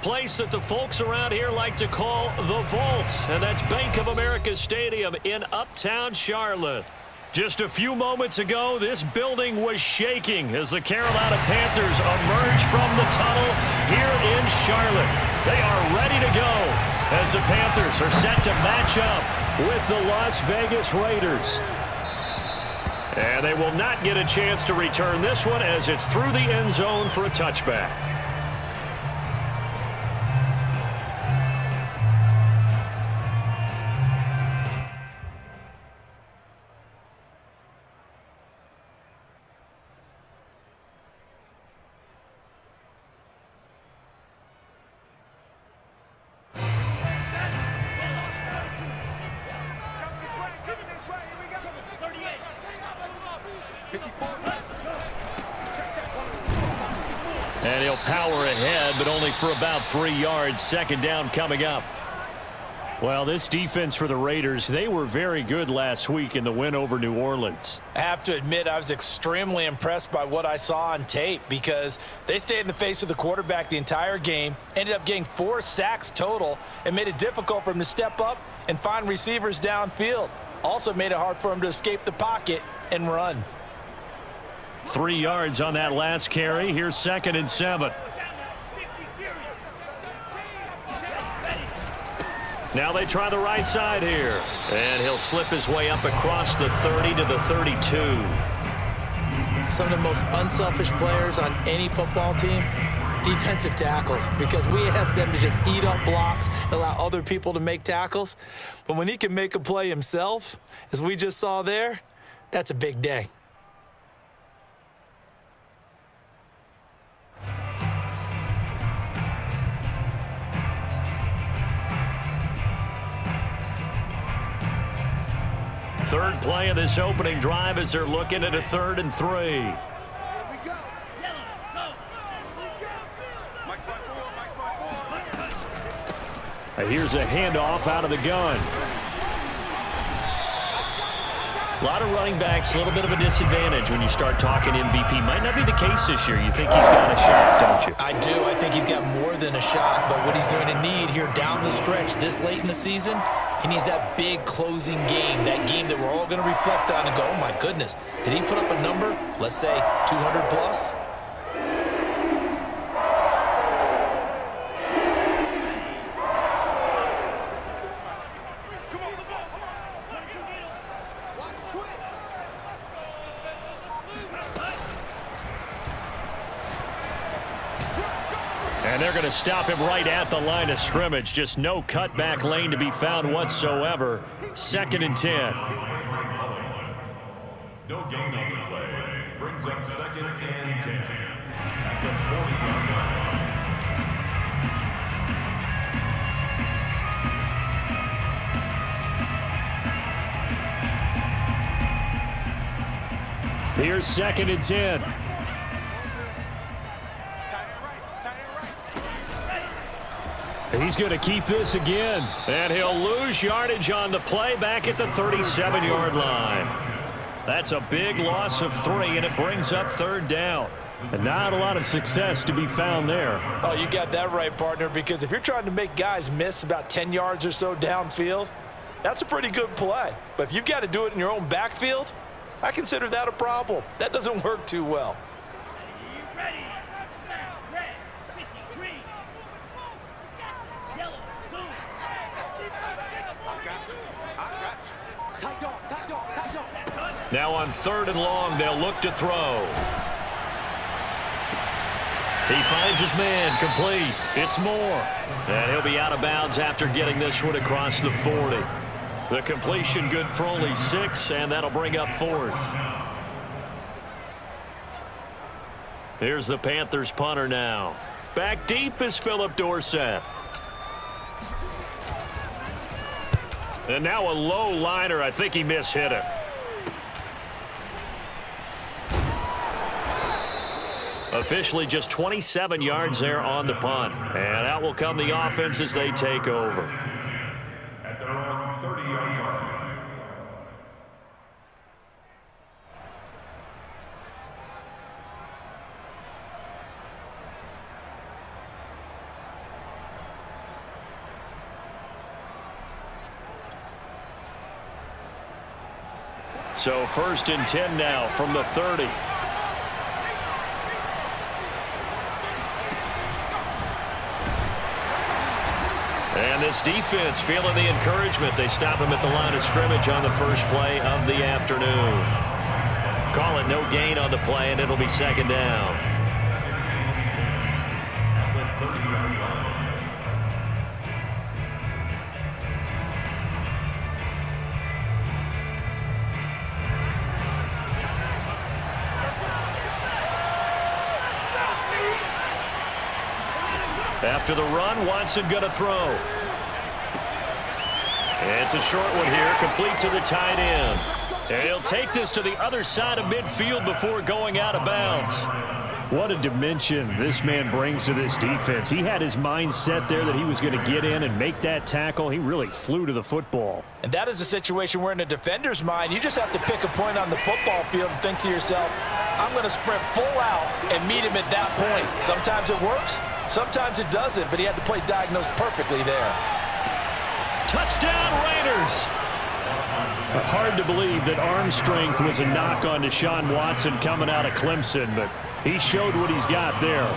place that the folks around here like to call the Vault, and that's Bank of America Stadium in Uptown Charlotte. Just a few moments ago, this building was shaking as the Carolina Panthers emerge from the tunnel here in Charlotte. They are ready to go as the Panthers are set to match up with the Las Vegas Raiders. And they will not get a chance to return this one as it's through the end zone for a touchback. And he'll power ahead, but only for about 3 yards. Second down coming up. Well, this defense for the Raiders, they were very good last week in the win over New Orleans. I have to admit, I was extremely impressed by what I saw on tape because they stayed in the face of the quarterback the entire game, ended up getting 4 sacks total, and made it difficult for him to step up and find receivers downfield. Also made it hard for him to escape the pocket and run. 3 yards on that last carry. Here's 2nd and 7. Now they try the right side here. And he'll slip his way up across the 30 to the 32. Some of the most unselfish players on any football team, defensive tackles, because we ask them to just eat up blocks and allow other people to make tackles. But when he can make a play himself, as we just saw there, that's a big day. Third play of this opening drive as they're looking at a 3rd and 3. Here's a handoff out of the gun. A lot of running backs, a little bit of a disadvantage when you start talking MVP. Might not be the case this year. You think he's got a shot, don't you? I do. I think he's got more than a shot. But what he's going to need here down the stretch this late in the season, he needs that big closing game, that game that we're all going to reflect on and go, oh, my goodness, did he put up a number, let's say 200 plus? And they're going to stop him right at the line of scrimmage. Just no cutback lane to be found whatsoever. 2nd and 10. No gain on the play. Brings up 2nd and 10. At the 40-yard line. Here's 2nd and 10. He's going to keep this again, and he'll lose yardage on the play back at the 37-yard line. That's a big loss of 3, and it brings up 3rd down. And not a lot of success to be found there. Oh, you got that right, partner, because if you're trying to make guys miss about 10 yards or so downfield, that's a pretty good play. But if you've got to do it in your own backfield, I consider that a problem. That doesn't work too well. Now on 3rd and long, they'll look to throw. He finds his man, complete. It's Moore. And he'll be out of bounds after getting this one across the 40. The completion good for only 6, and that'll bring up 4th. Here's the Panthers punter now. Back deep is Philip Dorsett. And now a low liner. I think he mishit it. Officially just 27 yards there on the punt. And out will come the offense as they take over. At their own 30-yard line. So 1st and 10 now from the 30. And this defense feeling the encouragement. They stop him at the line of scrimmage on the first play of the afternoon. Call it no gain on the play, and it'll be 2nd down. After the run, Watson going to throw. It's a short one here, complete to the tight end. And he'll take this to the other side of midfield before going out of bounds. What a dimension this man brings to this defense. He had his mind set there that he was going to get in and make that tackle. He really flew to the football. And that is a situation where in a defender's mind, you just have to pick a point on the football field and think to yourself, I'm going to sprint full out and meet him at that point. Sometimes it works. Sometimes it doesn't, but he had to play diagnosed perfectly there. Touchdown, Raiders! Hard to believe that arm strength was a knock on Deshaun Watson coming out of Clemson, but he showed what he's got there.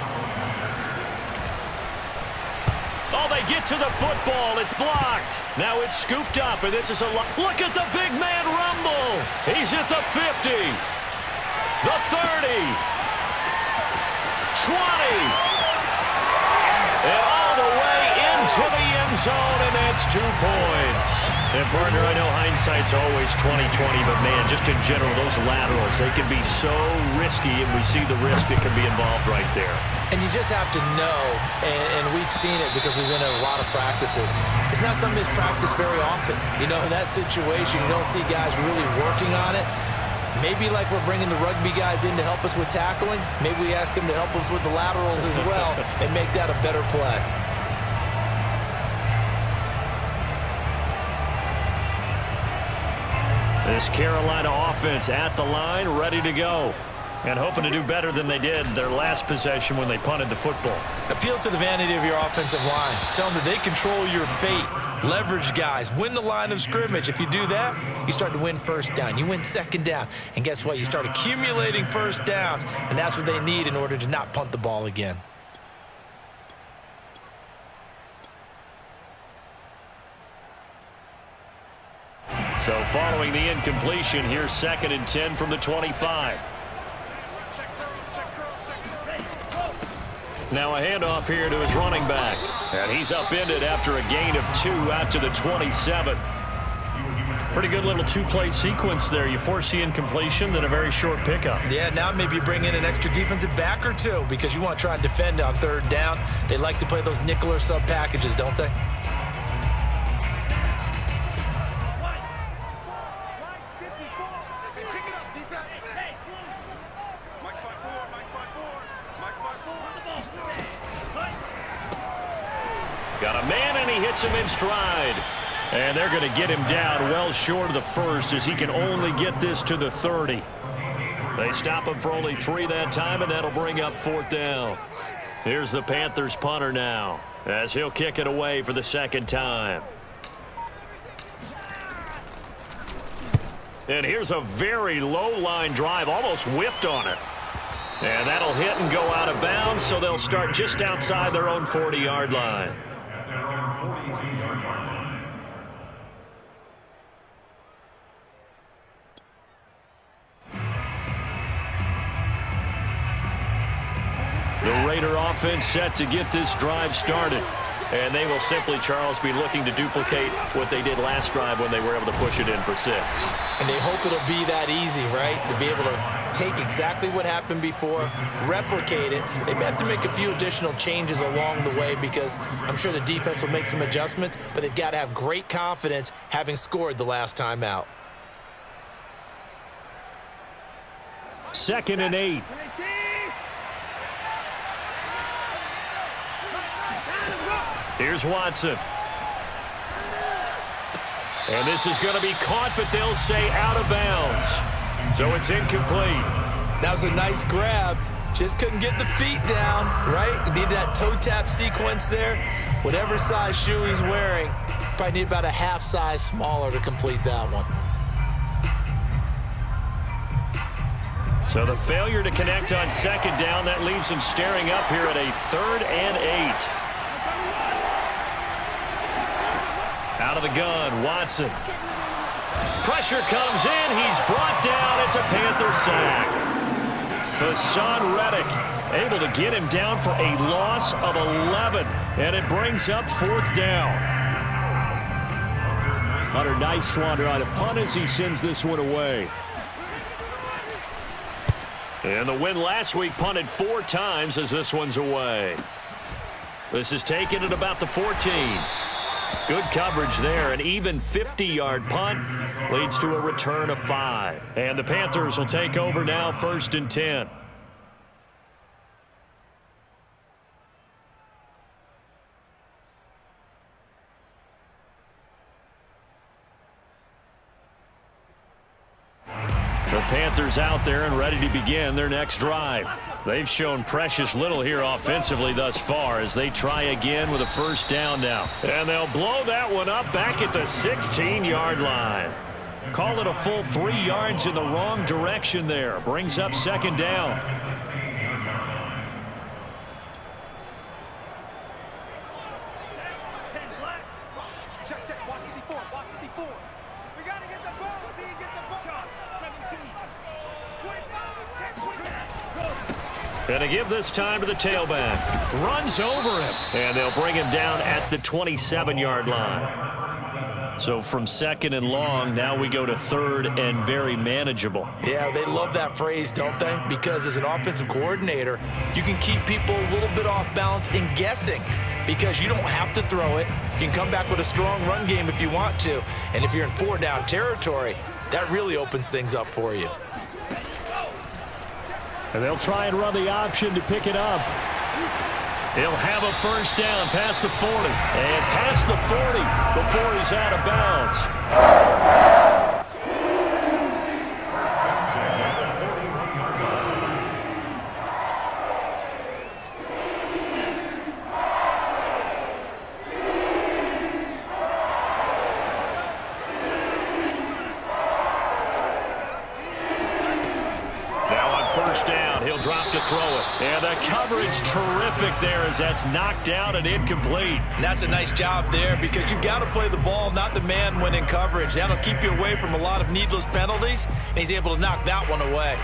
Oh, they get to the football. It's blocked. Now it's scooped up, and this is a look at the big man rumble. He's at the 50, the 30, 20. And all the way into the end zone, and that's 2 points. And, partner, I know hindsight's always 20/20, but, man, just in general, those laterals, they can be so risky, and we see the risk that can be involved right there. And you just have to know, and we've seen it because we've been at a lot of practices, it's not something that's practiced very often. You know, in that situation, you don't see guys really working on it. Maybe like we're bringing the rugby guys in to help us with tackling, maybe we ask them to help us with the laterals as well and make that a better play. This Carolina offense at the line, ready to go. And hoping to do better than they did their last possession when they punted the football. Appeal to the vanity of your offensive line. Tell them that they control your fate. Leverage guys. Win the line of scrimmage. If you do that, you start to win 1st down. You win 2nd down. And guess what? You start accumulating 1st downs. And that's what they need in order to not punt the ball again. So following the incompletion, here's 2nd and 10 from the 25. Now a handoff here to his running back. And he's upended after a gain of 2 out to the 27. Pretty good little 2-play sequence there. You force the incompletion, then a very short pickup. Yeah, now maybe you bring in an extra defensive back or two because you want to try and defend on 3rd down. They like to play those nickel or sub packages, don't they? Got a man, and he hits him in stride. And they're going to get him down well short of the 1st as he can only get this to the 30. They stop him for only 3 that time, and that'll bring up 4th down. Here's the Panthers punter now as he'll kick it away for the 2nd time. And here's a very low line drive, almost whiffed on it. And that'll hit and go out of bounds, so they'll start just outside their own 40-yard line. The Raider offense set to get this drive started. And they will simply, Charles, be looking to duplicate what they did last drive when they were able to push it in for 6. And they hope it'll be that easy, right? To be able to take exactly what happened before, replicate it. They may have to make a few additional changes along the way because I'm sure the defense will make some adjustments, but they've got to have great confidence having scored the last time out. 2nd and 8. Here's Watson. And this is going to be caught, but they'll say out of bounds. So it's incomplete. That was a nice grab. Just couldn't get the feet down, right? Needed that toe tap sequence there. Whatever size shoe he's wearing, probably need about a half size smaller to complete that one. So the failure to connect on second down, that leaves him staring up here at a 3rd and 8. Out of the gun, Watson. Pressure comes in. He's brought down. It's a Panther sack. Hassan Reddick able to get him down for a loss of 11. And it brings up 4th down. Hunter, nice wander on a punt as he sends this one away. And the win last week punted 4 times as this one's away. This is taken at about the 14. Good coverage there. An even 50-yard punt leads to a return of 5. And the Panthers will take over now, 1st and 10. The Panthers out there and ready to begin their next drive. They've shown precious little here offensively thus far as they try again with a 1st down now. And they'll blow that one up back at the 16-yard line. Call it a full 3 yards in the wrong direction there. Brings up 2nd down. And to give this time to the tailback. Runs over him. And they'll bring him down at the 27-yard line. So from 2nd and long, now we go to 3rd and very manageable. Yeah, they love that phrase, don't they? Because as an offensive coordinator, you can keep people a little bit off balance and guessing because you don't have to throw it. You can come back with a strong run game if you want to. And if you're in 4-down territory, that really opens things up for you. And they'll try and run the option to pick it up. He'll have a 1st down past the 40. And past the 40 before he's out of bounds. Down. He'll drop to throw it. And the coverage terrific there as that's knocked down and incomplete. And that's a nice job there because you've got to play the ball, not the man when in coverage. That'll keep you away from a lot of needless penalties, and he's able to knock that one away.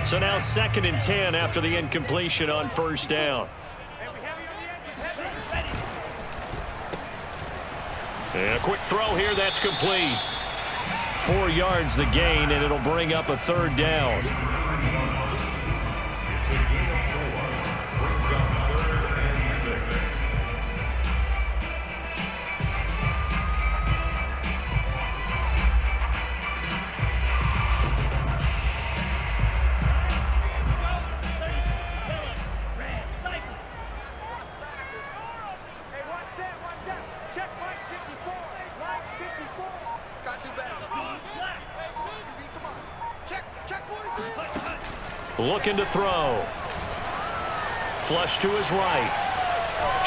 So now 2nd and 10 after the incompletion on 1st down. And a quick throw here, that's complete. 4 yards the gain, and it'll bring up a 3rd down. It's a gain of 4. Brings up 3rd and 6. Looking to throw. Flush to his right.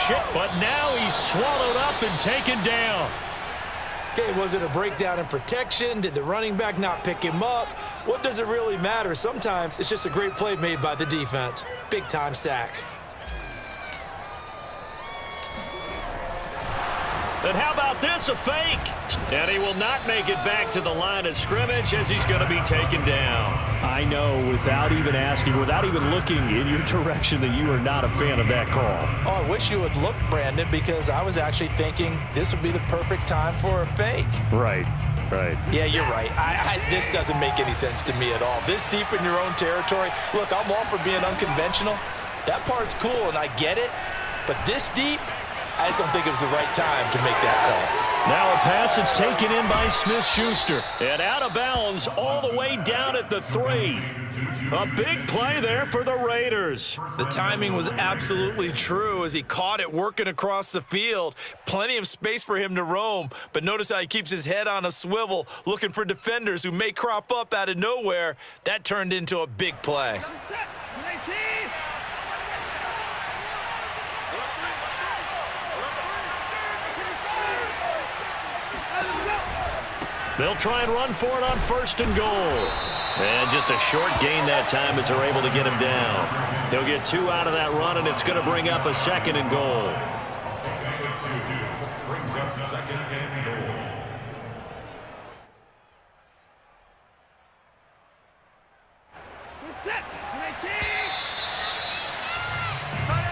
Chip, but now he's swallowed up and taken down. Okay, was it a breakdown in protection? Did the running back not pick him up? What does it really matter? Sometimes it's just a great play made by the defense. Big-time sack. And how about this, a fake? And he will not make it back to the line of scrimmage as he's going to be taken down. I know, without even asking, without even looking in your direction, that you are not a fan of that call. Oh, I wish you would look, Brandon, because I was actually thinking this would be the perfect time for a fake. Right. Yeah, you're right. This doesn't make any sense to me at all. This deep in your own territory, look, I'm all for being unconventional. That part's cool, and I get it. But this deep, I just don't think it was the right time to make that call. Now a pass that's taken in by Smith-Schuster. And out of bounds all the way down at the 3. A big play there for the Raiders. The timing was absolutely true as he caught it working across the field. Plenty of space for him to roam, but notice how he keeps his head on a swivel looking for defenders who may crop up out of nowhere. That turned into a big play. They'll try and run for it on 1st and goal. And just a short gain that time as they're able to get him down. He'll get 2 out of that run, and it's going to bring up a 2nd and goal. Brings up 2nd and goal.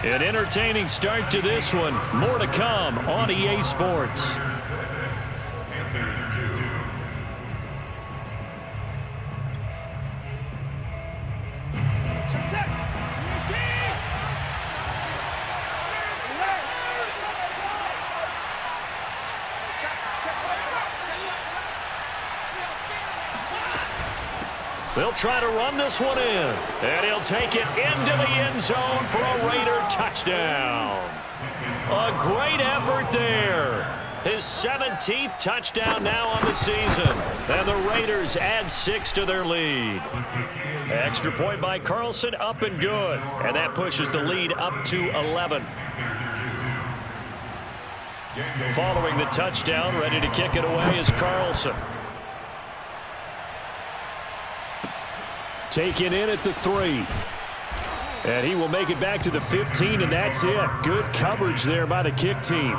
An entertaining start to this one. More to come on EA Sports. Panthers 2. They'll try to run this one in. And he'll take it into the end zone for a Raider touchdown. A great effort there. His 17th touchdown now on the season. And the Raiders add 6 to their lead. Extra point by Carlson, up and good. And that pushes the lead up to 11. Following the touchdown, ready to kick it away is Carlson. Taken in at the 3. And he will make it back to the 15, and that's it. Good coverage there by the kick team.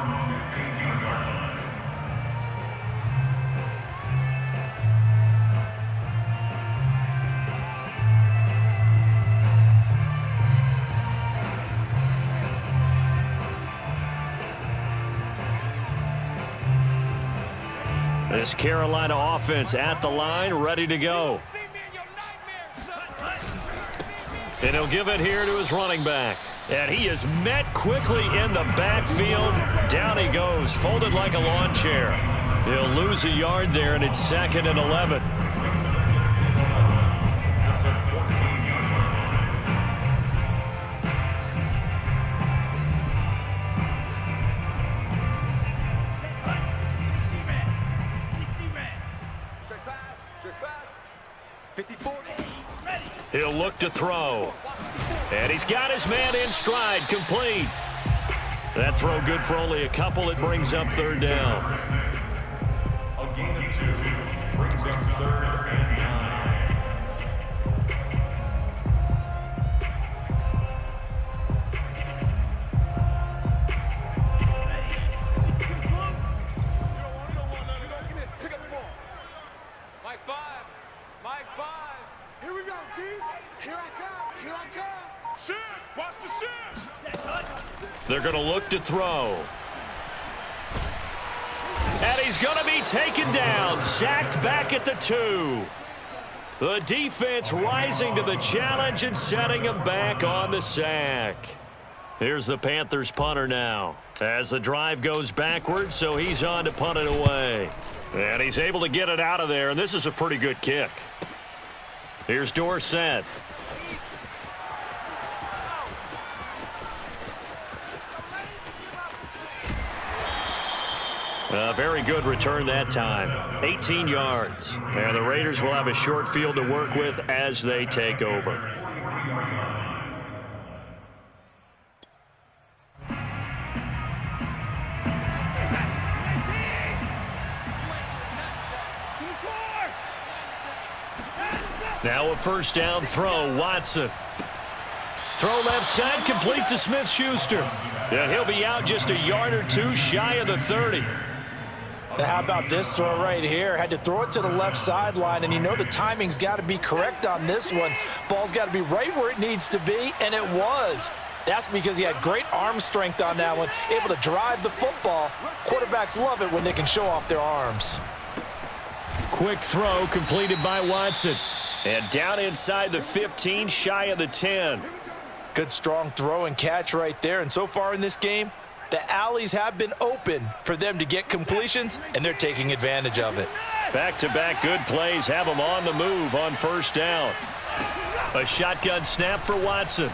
This Carolina offense at the line, ready to go. And he'll give it here to his running back. And he is met quickly in the backfield. Down he goes, folded like a lawn chair. He'll lose a yard there, and it's 2nd and 11. He'll look to throw. And he's got his man in stride, complete. That throw good for only a couple. It brings up 3rd down. A gain of 2 brings up 3rd and 9. Mike 5. Here we go, D. Here I come. Shift. Watch the shift. They're going to look to throw. And he's going to be taken down. Sacked back at the 2. The defense rising to the challenge and setting him back on the sack. Here's the Panthers punter now. As the drive goes backwards, so he's on to punt it away. And he's able to get it out of there, and this is a pretty good kick. Here's Dorsett. A very good return that time. 18 yards. And the Raiders will have a short field to work with as they take over. Now a 1st down throw, Watson. Throw left side, complete to Smith-Schuster. And he'll be out just a yard or 2 shy of the 30. Now how about this throw right here? Had to throw it to the left sideline, and you know the timing's got to be correct on this one. Ball's got to be right where it needs to be, and it was. That's because he had great arm strength on that one, able to drive the football. Quarterbacks love it when they can show off their arms. Quick throw completed by Watson. And down inside the 15, shy of the 10. Good strong throw and catch right there. And so far in this game, The alleys have been open for them to get completions, and they're taking advantage of it. Back-to-back good plays have them on the move on first down. A shotgun snap for Watson.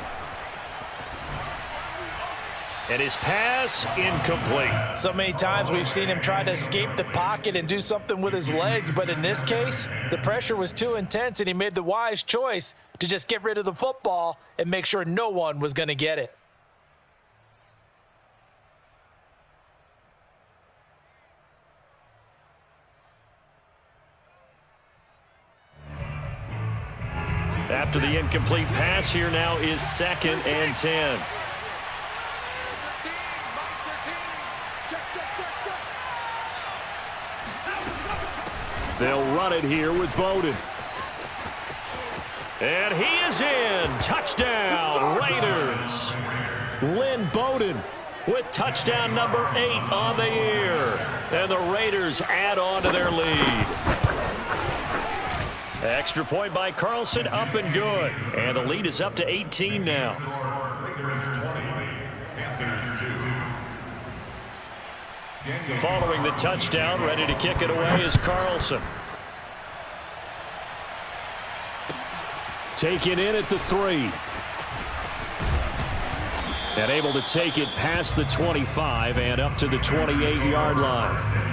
And his pass incomplete. So many times we've seen him try to escape the pocket and do something with his legs, but in this case, the pressure was too intense, and he made the wise choice to just get rid of the football and make sure no one was going to get it. After the incomplete pass, here now is 2nd and 10. They'll run it here with Bowden. And he is in. Touchdown, Raiders. Lynn Bowden with touchdown number 8 on the year. And the Raiders add on to their lead. Extra point by Carlson, up and good. And the lead is up to 18 now. Raiders 20, Panthers 2. Following the touchdown, ready to kick it away is Carlson. Taken in at the 3. And able to take it past the 25 and up to the 28-yard line.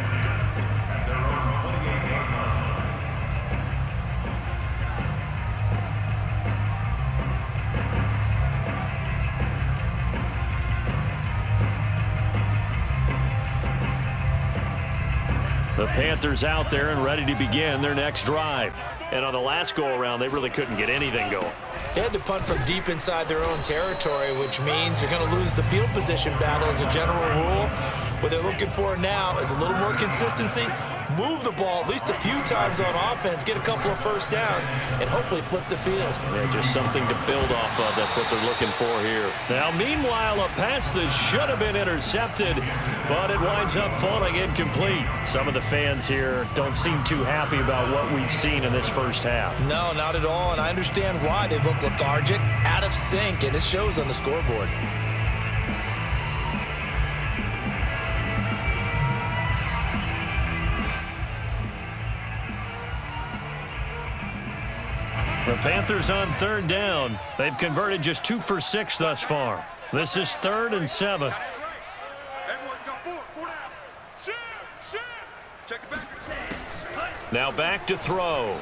The Panthers out there and ready to begin their next drive. And on the last go-around, they really couldn't get anything going. They had to punt from deep inside their own territory, which means you're going to lose the field position battle as a general rule. What they're looking for now is a little more consistency, move the ball at least a few times on offense, get a couple of first downs, and hopefully flip the field. Yeah, just something to build off of. That's what they're looking for here. Now, meanwhile, a pass that should have been intercepted, but it winds up falling incomplete. Some of the fans here don't seem too happy about what we've seen in this first half. No, not at all, and I understand why. They look lethargic, out of sync, and it shows on the scoreboard. The Panthers on 3rd down. They've converted just 2 for 6 thus far. This is 3rd and 7. Everyone's got 4 down. Shift. Check it back. Now back to throw.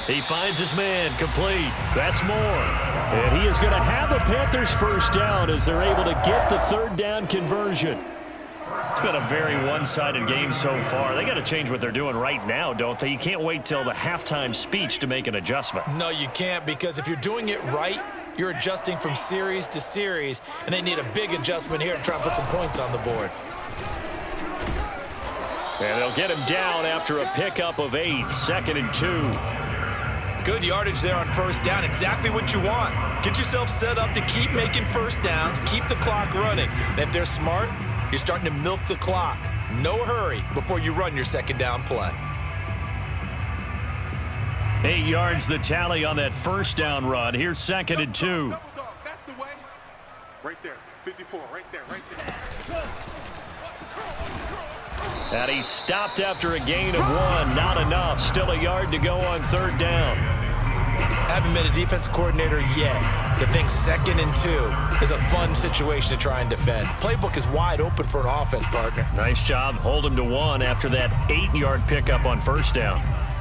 He finds his man, complete. That's more. And he is going to have a Panthers first down as they're able to get the 3rd down conversion. It's been a very one-sided game so far. They got to change what they're doing right now, don't they? You can't wait till the halftime speech to make an adjustment. No, you can't, because if you're doing it right, you're adjusting from series to series, and they need a big adjustment here to try and put some points on the board. And they'll get him down after a pickup of 8, 2nd and 2. Good yardage there on first down, exactly what you want. Get yourself set up to keep making first downs, keep the clock running. And if they're smart, you're starting to milk the clock. No hurry before you run your 2nd down play. 8 yards the tally on that first down run. Here's 2nd and 2. That's the way. Right there. 54. Right there. And he stopped after a gain of 1. Not enough. Still a yard to go on 3rd down. Haven't been a defensive coordinator yet. That thinks 2nd and 2 is a fun situation to try and defend. Playbook is wide open for an offense, partner. Nice job. Hold him to 1 after that 8-yard pickup on first down.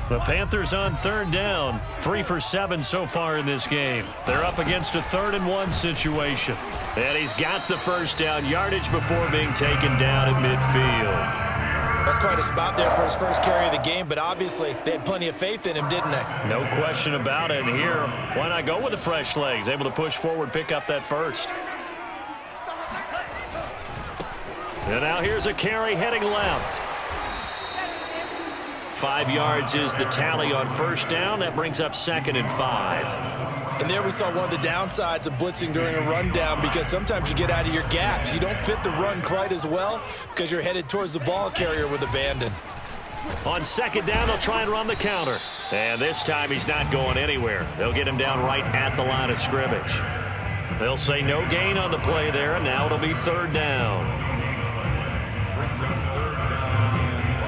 The Panthers on 3rd down. 3 for 7 so far in this game. They're up against a 3rd and 1 situation. And he's got the first down yardage before being taken down at midfield. That's quite a spot there for his first carry of the game, but obviously they had plenty of faith in him, didn't they? No question about it. And here, why not go with the fresh legs? Able to push forward, pick up that first. And now here's a carry heading left. 5 yards is the tally on first down. That brings up 2nd and 5. And there we saw one of the downsides of blitzing during a rundown, because sometimes you get out of your gaps. You don't fit the run quite as well because you're headed towards the ball carrier with abandon. On 2nd down, they'll try and run the counter. And this time he's not going anywhere. They'll get him down right at the line of scrimmage. They'll say no gain on the play there, and now it'll be third down. Brings up third down and 5.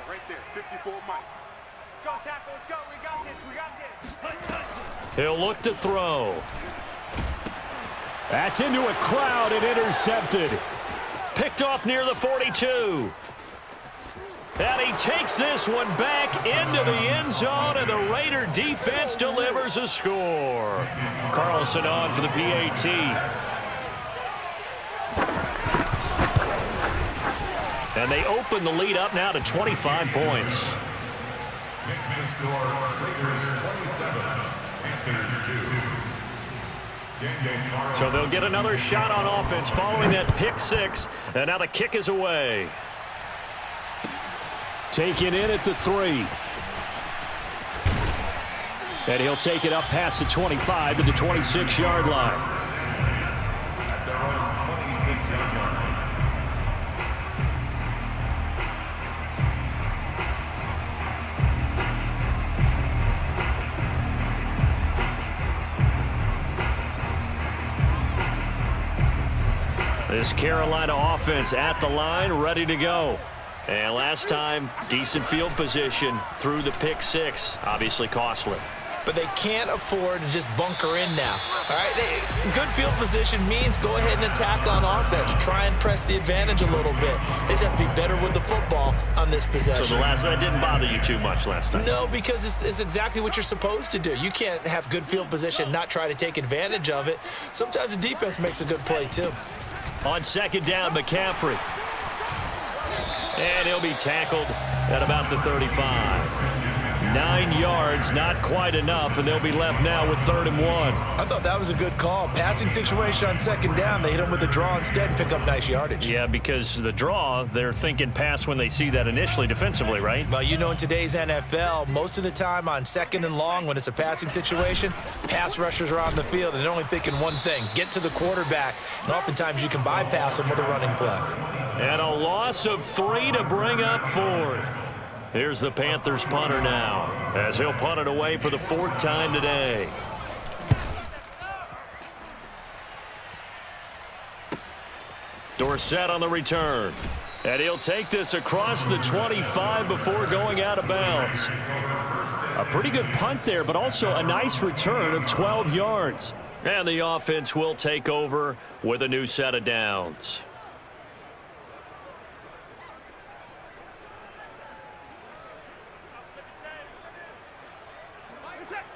Right there. 54, Mike. Let's go, tackle. Let's go. We got this. He'll look to throw. That's into a crowd and intercepted. Picked off near the 42. And he takes this one back into the end zone, and the Raider defense delivers a score. Carlson on for the PAT. And they open the lead up now to 25 points. Makes the score Raiders 27, Panthers 2. So they'll get another shot on offense following that pick six. And now the kick is away. Taken in at the 3. And he'll take it up past the 25 to the 26-yard line. At their own 26-yard line. This Carolina offense at the line, ready to go. And last time, decent field position through the pick six. Obviously costly. But they can't afford to just bunker in now. All right, good field position means go ahead and attack on offense. Try and press the advantage a little bit. They just have to be better with the football on this possession. So the last one didn't bother you too much last time? No, because it's exactly what you're supposed to do. You can't have good field position, not try to take advantage of it. Sometimes the defense makes a good play, too. On second down, McCaffrey. And he'll be tackled at about the 35. 9 yards, not quite enough, and they'll be left now with 3rd and 1. I thought that was a good call. Passing situation on second down. They hit him with a draw instead and pick up nice yardage. Yeah, because the draw, they're thinking pass when they see that initially defensively, right? Well, you know, in today's NFL, most of the time on second and long, when it's a passing situation, pass rushers are on the field and they're only thinking one thing, get to the quarterback. And oftentimes you can bypass them with a running play. And a loss of 3 to bring up 4th. Here's the Panthers punter now, as he'll punt it away for the 4th time today. Dorsett on the return. And he'll take this across the 25 before going out of bounds. A pretty good punt there, but also a nice return of 12 yards. And the offense will take over with a new set of downs.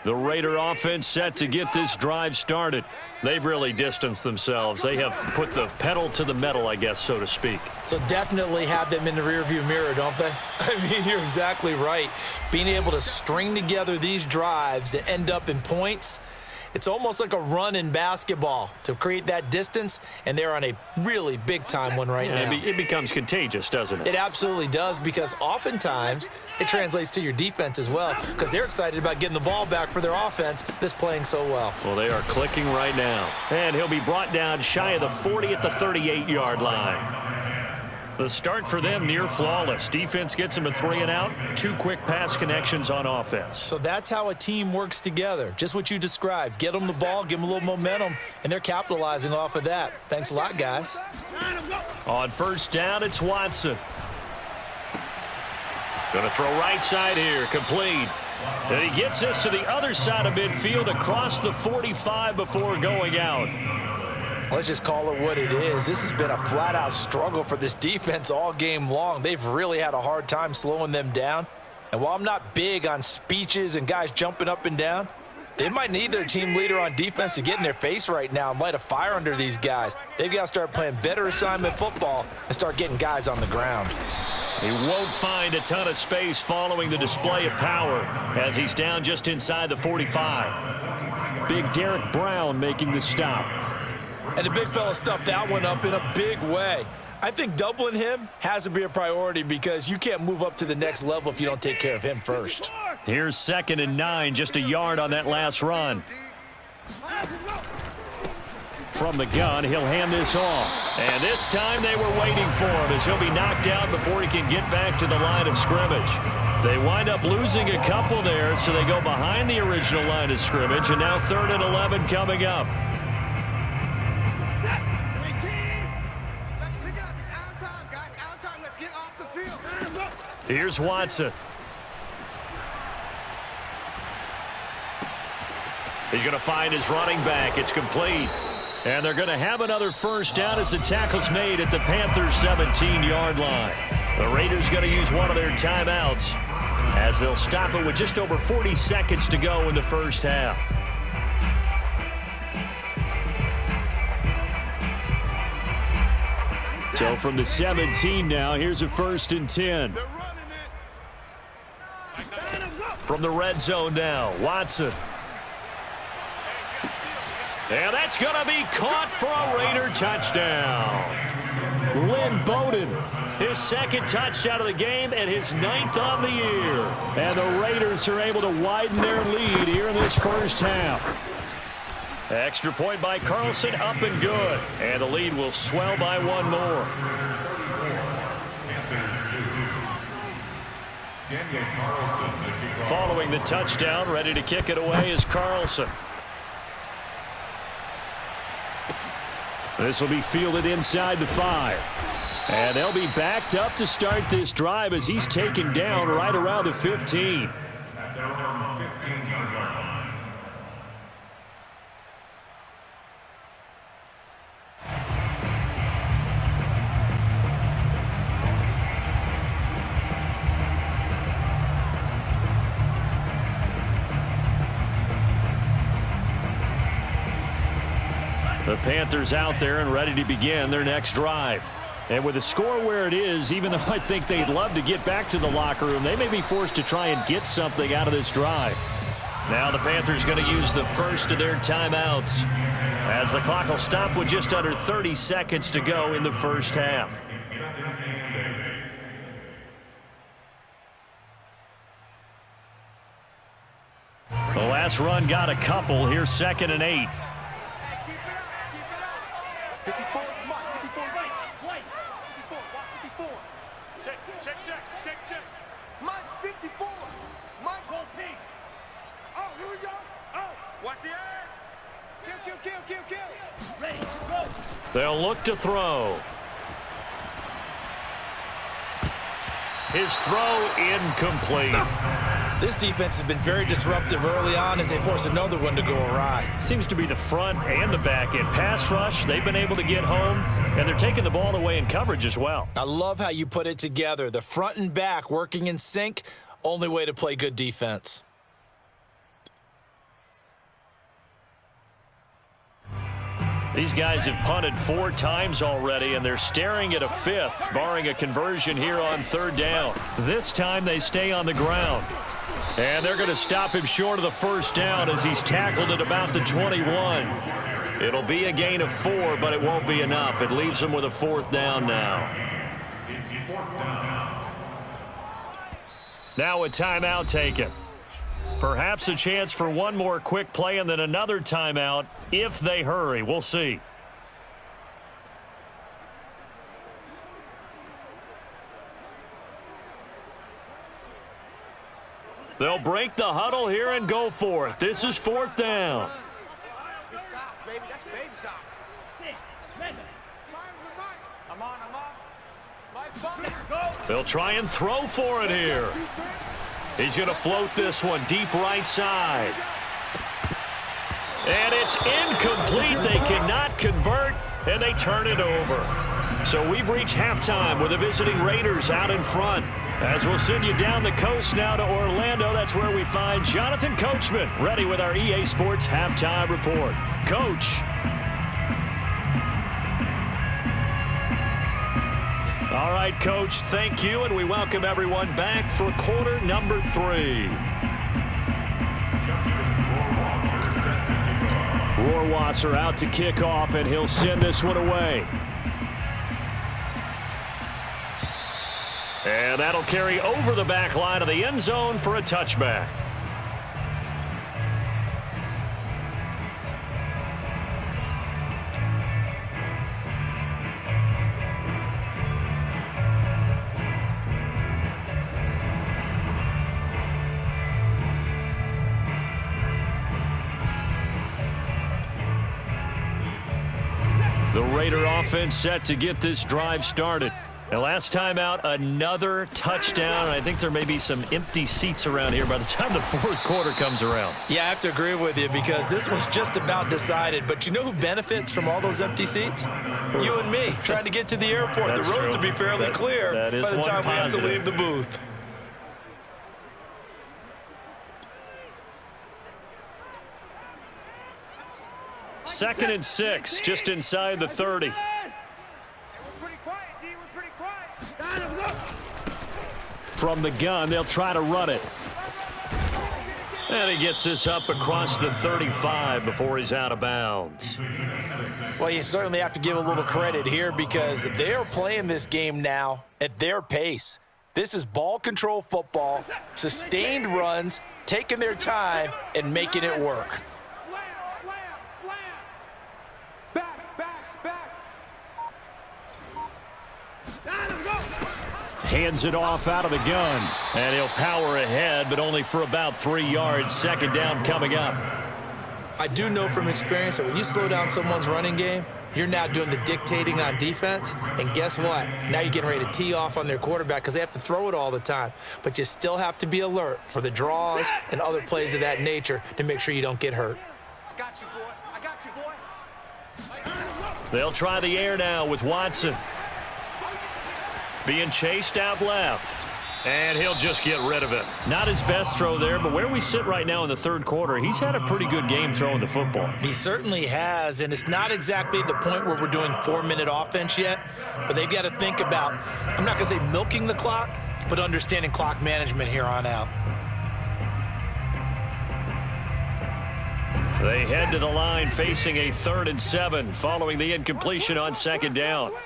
The Raider offense set to get this drive started. They've really distanced themselves. They have put the pedal to the metal, I guess, so to speak. So definitely have them in the rearview mirror, don't they? I mean, you're exactly right. Being able to string together these drives that end up in points, it's almost like a run in basketball to create that distance, and they're on a really big-time one right now. It becomes contagious, doesn't it? It absolutely does, because oftentimes it translates to your defense as well, because they're excited about getting the ball back for their offense that's playing so well. Well, they are clicking right now. And he'll be brought down shy of the 40 at the 38-yard line. The start for them near flawless. Defense gets them a 3 and out. 2 quick pass connections on offense. So that's how a team works together. Just what you described. Get them the ball, give them a little momentum, and they're capitalizing off of that. Thanks a lot, guys. On first down, it's Watson. Going to throw right side here, complete. And he gets this to the other side of midfield across the 45 before going out. Let's just call it what it is. This has been a flat-out struggle for this defense all game long. They've really had a hard time slowing them down. And while I'm not big on speeches and guys jumping up and down, they might need their team leader on defense to get in their face right now and light a fire under these guys. They've got to start playing better assignment football and start getting guys on the ground. He won't find a ton of space following the display of power as he's down just inside the 45. Big Derek Brown making the stop. And the big fella stuffed that one up in a big way. I think doubling him has to be a priority because you can't move up to the next level if you don't take care of him first. Here's 2nd and 9, just a yard on that last run. From the gun, he'll hand this off. And this time they were waiting for him as he'll be knocked out before he can get back to the line of scrimmage. They wind up losing a couple there, so they go behind the original line of scrimmage, and now 3rd and 11 coming up. Let's pick it up. It's our time, guys. Our time. Let's get off the field. Here's Watson. He's going to find his running back. It's complete. And they're going to have another first down as the tackle's made at the Panthers' 17-yard line. The Raiders going to use one of their timeouts as they'll stop it with just over 40 seconds to go in the first half. So from the 17 now, here's a 1st and 10. They're running it. From the red zone now, Watson. And that's going to be caught for a Raider touchdown. Lynn Bowden, his 2nd touchdown of the game and his 9th on the year. And the Raiders are able to widen their lead here in this first half. Extra point by Carlson, up and good. And the lead will swell by one more. Following the touchdown, ready to kick it away is Carlson. This will be fielded inside the 5. And they'll be backed up to start this drive as he's taken down right around the 15. The Panthers out there and ready to begin their next drive. And with the score where it is, even though I think they'd love to get back to the locker room, they may be forced to try and get something out of this drive. Now the Panthers going to use the first of their timeouts as the clock will stop with just under 30 seconds to go in the first half. The last run got a couple. Here's 2nd and 8. 54, Mike, 54, right. 54, watch 54. Check. Mike's 54. Mike, hold pink. Oh, here we go. Oh, watch the edge. Kill. Ready, go. They'll look to throw. His throw incomplete. This defense has been very disruptive early on as they force another one to go awry. Seems to be the front and the back end. Pass rush, they've been able to get home, and they're taking the ball away in coverage as well. I love how you put it together. The front and back working in sync, only way to play good defense. These guys have punted 4 times already, and they're staring at a 5th, barring a conversion here on 3rd down. This time they stay on the ground. And they're going to stop him short of the first down as he's tackled at about the 21. It'll be a gain of 4, but it won't be enough. It leaves him with a 4th down now. Now a timeout taken. Perhaps a chance for one more quick play and then another timeout if they hurry. We'll see. They'll break the huddle here and go for it. This is 4th down. It's south, baby. That's baby south. 6, 7. I'm on. Mike, go. They'll try and throw for it here. He's going to float this one deep right side. And it's incomplete. They cannot convert, and they turn it over. So we've reached halftime with the visiting Raiders out in front. As we'll send you down the coast now to Orlando, that's where we find Jonathan Coachman, ready with our EA Sports Halftime Report. Coach. All right, Coach, thank you, and we welcome everyone back for quarter number 3. Rohrwasser out to kick off, and he'll send this one away. And that'll carry over the back line of the end zone for a touchback. The Raider offense set to get this drive started. The last time out, another touchdown. I think there may be some empty seats around here by the time the fourth quarter comes around. Yeah, I have to agree with you because this was just about decided. But you know who benefits from all those empty seats? You and me, trying to get to the airport. That's the roads true. will be fairly clear that is by the one time we have to positive. leave the booth. Second and 6, just inside the 30. We're pretty quiet, D. We're pretty quiet. From the gun, they'll try to run it. And he gets this up across the 35 before he's out of bounds. Well, you certainly have to give a little credit here because they are playing this game now at their pace. This is ball control football, sustained runs, taking their time and making it work. Slam, slam, slam. Back, back, back. Hands it off out of the gun. And he'll power ahead, but only for about 3 yards. Second down coming up. I do know from experience that when you slow down someone's running game, you're now doing the dictating on defense. And guess what? Now you're getting ready to tee off on their quarterback because they have to throw it all the time. But you still have to be alert for the draws and other plays of that nature to make sure you don't get hurt. I got you, boy. I got you, boy. They'll try the air now with Watson. Being chased out left. And he'll just get rid of it. Not his best throw there, but where we sit right now in the third quarter, he's had a pretty good game throwing the football. He certainly has, and it's not exactly the point where we're doing 4-minute offense yet, but they've got to think about, I'm not going to say milking the clock, but understanding clock management here on out. They head to the line facing a 3rd and 7 following the incompletion on second down. Mike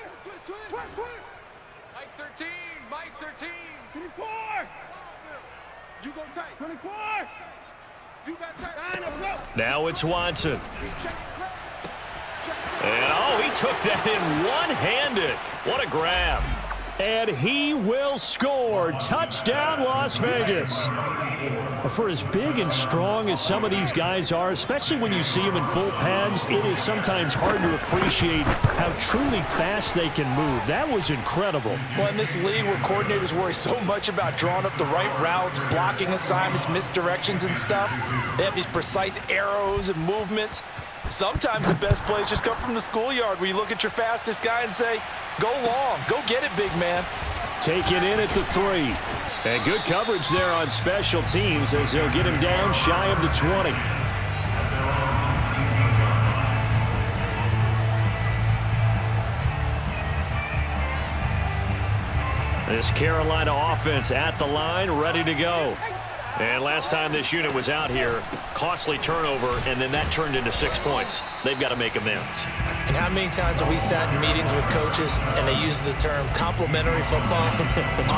13, Mike 13. 24. You go tight. 24. You got tight. Now it's Watson. And, oh, he took that in one-handed. What a grab. And he will score. Touchdown, Las Vegas. For as big and strong as some of these guys are, especially when you see them in full pads, it is sometimes hard to appreciate how truly fast they can move. That was incredible. Well, in this league where coordinators worry so much about drawing up the right routes, blocking assignments, misdirections and stuff, they have these precise arrows and movements. Sometimes the best plays just come from the schoolyard where you look at your fastest guy and say, go long, go get it, big man. Take it in at the 3. And good coverage there on special teams as they'll get him down shy of the 20. This Carolina offense at the line, ready to go. And last time this unit was out here, costly turnover, and then that turned into 6 points. They've got to make amends. And how many times have we sat in meetings with coaches and they use the term complementary football?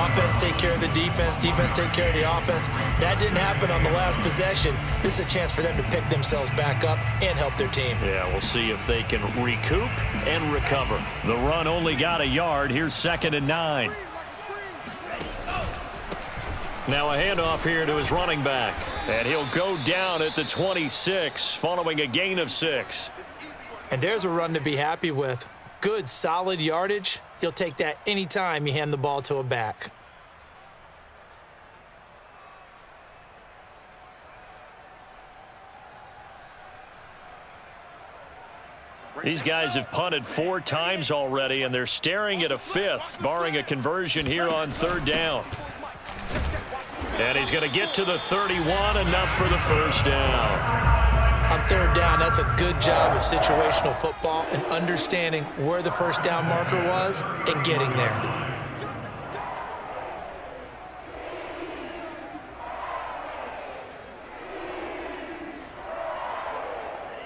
Offense take care of the defense, defense take care of the offense. That didn't happen on the last possession. This is a chance for them to pick themselves back up and help their team. Yeah, we'll see if they can recoup and recover. The run only got a yard. Here's 2nd and 9. Now a handoff here to his running back. And he'll go down at the 26 following a gain of 6. And there's a run to be happy with. Good, solid yardage. You'll take that anytime you hand the ball to a back. These guys have punted 4 times already, and they're staring at a 5th, barring a conversion here on 3rd down. And he's going to get to the 31, enough for the first down. On 3rd down, that's a good job of situational football and understanding where the first down marker was and getting there.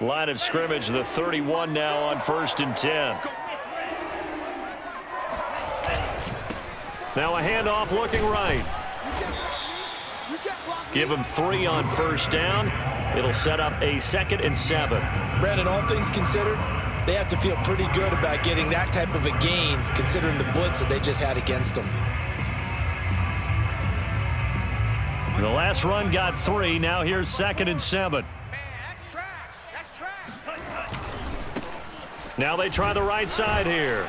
Line of scrimmage, the 31 now on 1st and 10. Now a handoff looking right. Give him 3 on first down. It'll set up a 2nd and 7. Brandon, all things considered, they have to feel pretty good about getting that type of a gain, considering the blitz that they just had against them. The last run got 3. Now here's 2nd and 7. Man, that's trash. That's trash. Now they try the right side here.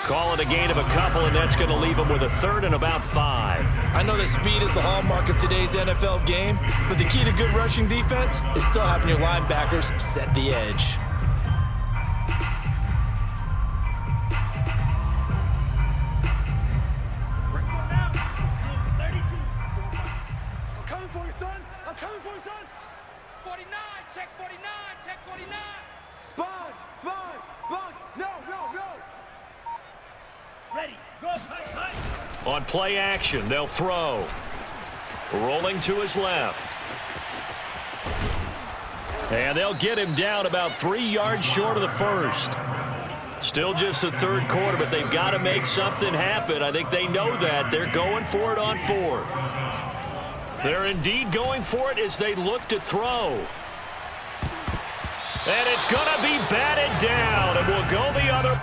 Call it a gain of a couple, and that's going to leave them with a 3rd and about 5. I know that speed is the hallmark of today's NFL game, but the key to good rushing defense is still having your linebackers set the edge. I'm coming for you, son. I'm coming for you, son. 49, check 49, check 49. Sponge, sponge, sponge. No, no, no. Ready, go, high. On play action, they'll throw. Rolling to his left. And they'll get him down about 3 yards short of the first. Still just the 3rd quarter, but they've got to make something happen. I think they know that. They're going for it on 4th. They're indeed going for it as they look to throw. And it's going to be batted down, and will go the other.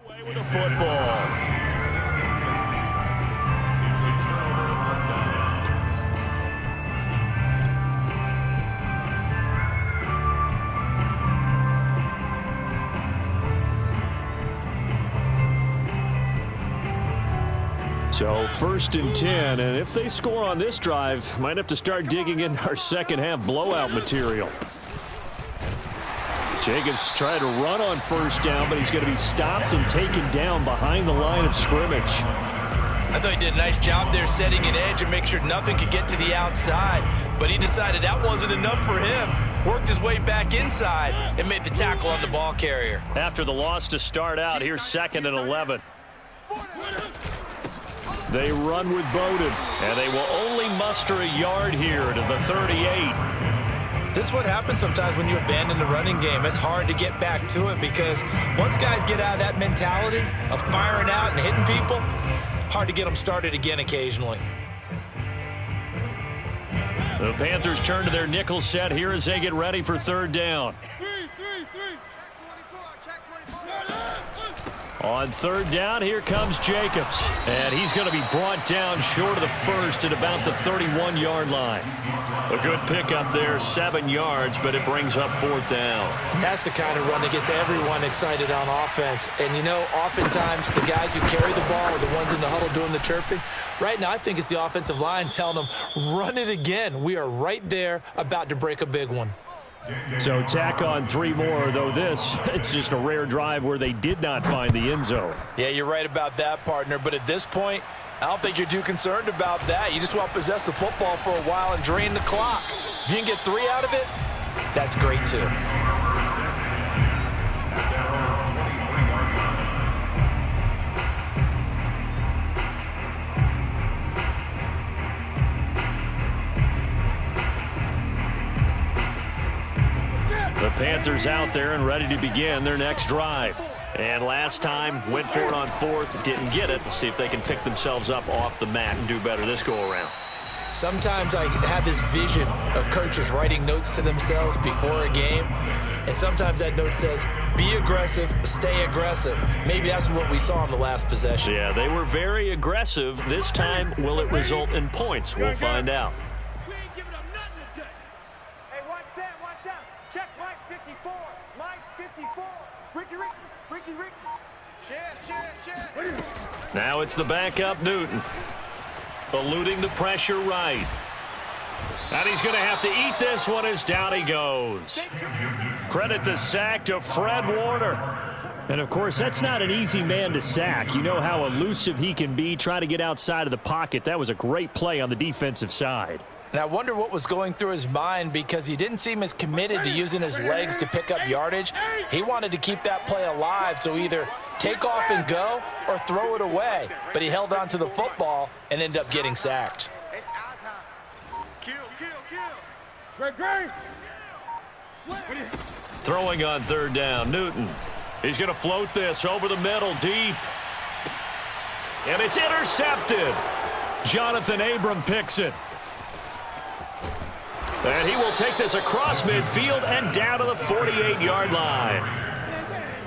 Away with the football. It's a turnover on downs. So 1st and 10, and if they score on this drive, might have to start digging in our second half blowout material. Jacobs tried to run on 1st down, but he's going to be stopped and taken down behind the line of scrimmage. I thought he did a nice job there setting an edge and make sure nothing could get to the outside, but he decided that wasn't enough for him. Worked his way back inside and made the tackle on the ball carrier. After the loss to start out, here's 2nd and 11. They run with Bowden, and they will only muster a yard here to the 38. This is what happens sometimes when you abandon the running game. It's hard to get back to it because once guys get out of that mentality of firing out and hitting people, hard to get them started again occasionally. The Panthers turn to their nickel set here as they get ready for 3rd down. On 3rd down, here comes Jacobs. And he's going to be brought down short of the first at about the 31-yard line. A good pickup there, 7 yards, but it brings up 4th down. That's the kind of run that gets everyone excited on offense. And, you know, oftentimes the guys who carry the ball are the ones in the huddle doing the chirping. Right now, I think it's the offensive line telling them, run it again. We are right there about to break a big one. So tack on 3 more, though it's just a rare drive where they did not find the end zone. Yeah, you're right about that, partner. But at this point, I don't think you're too concerned about that. You just want to possess the football for a while and drain the clock. If you can get 3 out of it, that's great too. The Panthers out there and ready to begin their next drive. And last time, went for it on 4th, didn't get it. We'll see if they can pick themselves up off the mat and do better this go-around. Sometimes I have this vision of coaches writing notes to themselves before a game, and sometimes that note says, be aggressive, stay aggressive. Maybe that's what we saw in the last possession. Yeah, they were very aggressive. This time, will it result in points? We'll find out. We ain't giving up nothing today. Hey, watch Sam, watch Sam. Check, Mike. Ricky. Share. Now it's the backup Newton. Eluding the pressure right. And he's going to have to eat this one as down he goes. Credit the sack to Fred Warner. And, of course, that's not an easy man to sack. You know how elusive he can be, trying to get outside of the pocket. That was a great play on the defensive side. And I wonder what was going through his mind, because he didn't seem as committed to using his legs to pick up yardage. He wanted to keep that play alive, so either take off and go or throw it away. But he held on to the football and ended up getting sacked. It's our time. Kill. Great. Throwing on third down, Newton. He's going to float this over the middle, deep. And it's intercepted. Jonathan Abram picks it. And he will take this across midfield and down to the 48-yard line.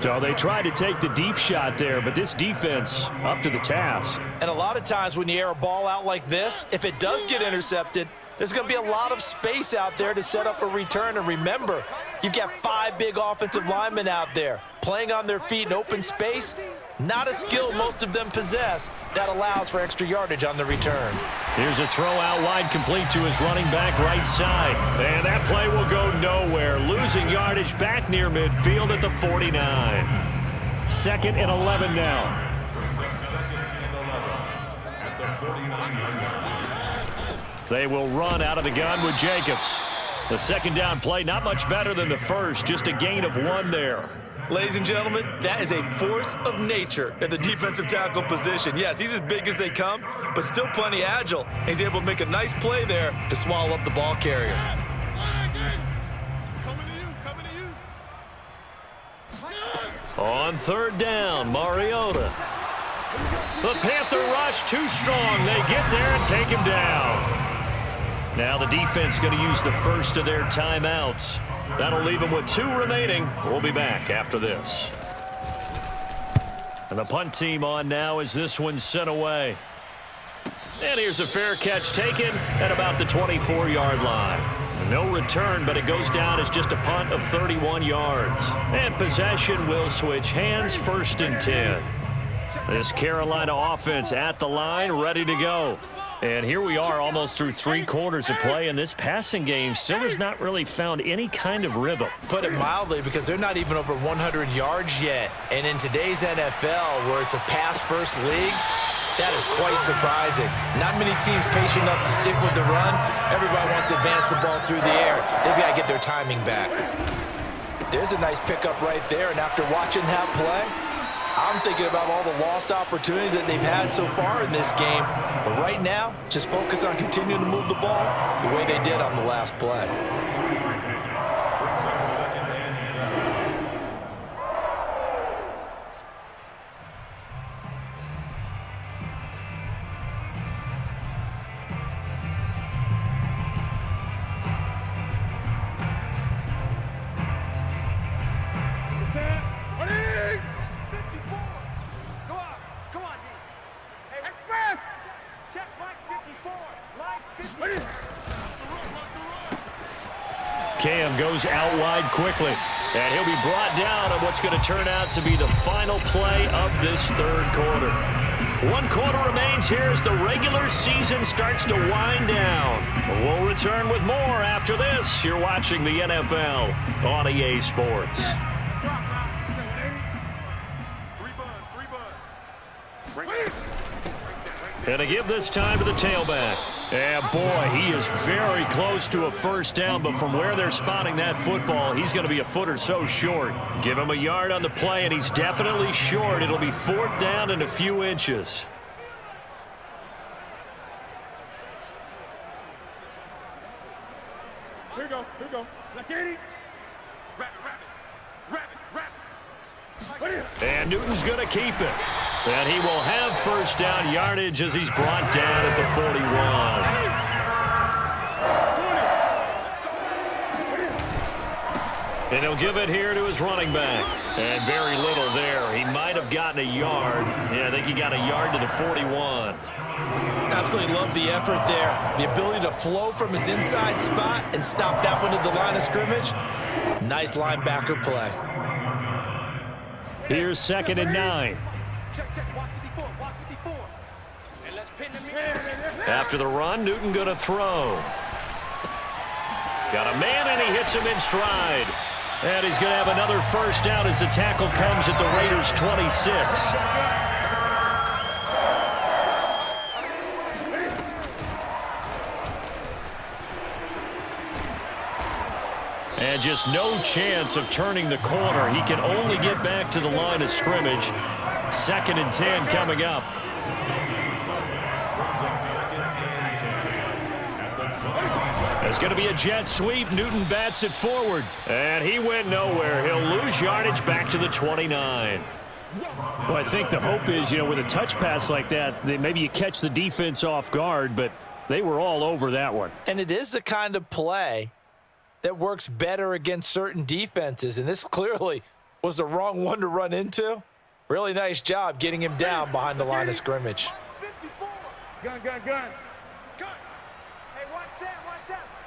So they tried to take the deep shot there, but this defense up to the task. And a lot of times when you air a ball out like this, if it does get intercepted, there's going to be a lot of space out there to set up a return. And remember, you've got 5 big offensive linemen out there playing on their feet in open space. Not a skill most of them possess that allows for extra yardage on the return. Here's a throw out wide, complete to his running back right side. And that play will go nowhere. Losing yardage back near midfield at the 49. 2nd and 11 now. Brings up 2nd and 11 at the 49-yard line. They will run out of the gun with Jacobs. The second down play, not much better than the first, just a gain of 1 there. Ladies and gentlemen, that is a force of nature at the defensive tackle position. Yes, he's as big as they come, but still plenty agile. He's able to make a nice play there to swallow up the ball carrier. Coming to you. On third down, Mariota. The Panther rush too strong. They get there and take him down. Now the defense going to use the first of their timeouts. That'll leave them with 2 remaining. We'll be back after this. And the punt team on now as this one's sent away. And here's a fair catch taken at about the 24-yard line. No return, but it goes down as just a punt of 31 yards. And possession will switch hands, 1st and 10. This Carolina offense at the line, ready to go. And here we are almost through 3 quarters of play, and this passing game still has not really found any kind of rhythm. Put it mildly, because they're not even over 100 yards yet. And in today's NFL, where it's a pass-first league, that is quite surprising. Not many teams patient enough to stick with the run. Everybody wants to advance the ball through the air. They've got to get their timing back. There's a nice pickup right there, and after watching that play, I'm thinking about all the lost opportunities that they've had so far in this game. But right now, just focus on continuing to move the ball the way they did on the last play. Brings up 2nd and 7. Cam goes out wide quickly, and he'll be brought down on what's going to turn out to be the final play of this 3rd quarter. 1 quarter remains here as the regular season starts to wind down. We'll return with more after this. You're watching the NFL on EA Sports. 3 buzz. And to give this time to the tailback. And boy, he is very close to a first down, but from where they're spotting that football, he's going to be a foot or so short. Give him a yard on the play, and he's definitely short. It'll be 4th down and a few inches. Here we go. Black 80. Rabbit. And Newton's going to keep it. And he will have first down yardage as he's brought down at the 41. And he'll give it here to his running back. And very little there. He might have gotten a yard. Yeah, I think he got a yard to the 41. Absolutely love the effort there. The ability to flow from his inside spot and stop that one at the line of scrimmage. Nice linebacker play. Here's 2nd and 9. Check, check. Watch 54. Watch 54. And let's pin them in. After the run, Newton going to throw. Got a man, and he hits him in stride. And he's going to have another first down as the tackle comes at the Raiders' 26. And just no chance of turning the corner. He can only get back to the line of scrimmage. 2nd and 10 coming up. It's going to be a jet sweep. Newton bats it forward. And he went nowhere. He'll lose yardage back to the 29. Well, I think the hope is, with a touch pass like that, maybe you catch the defense off guard, but they were all over that one. And it is the kind of play that works better against certain defenses, and this clearly was the wrong one to run into. Really nice job getting him down behind the line of scrimmage. 54. Gun. Gun. Hey, watch that.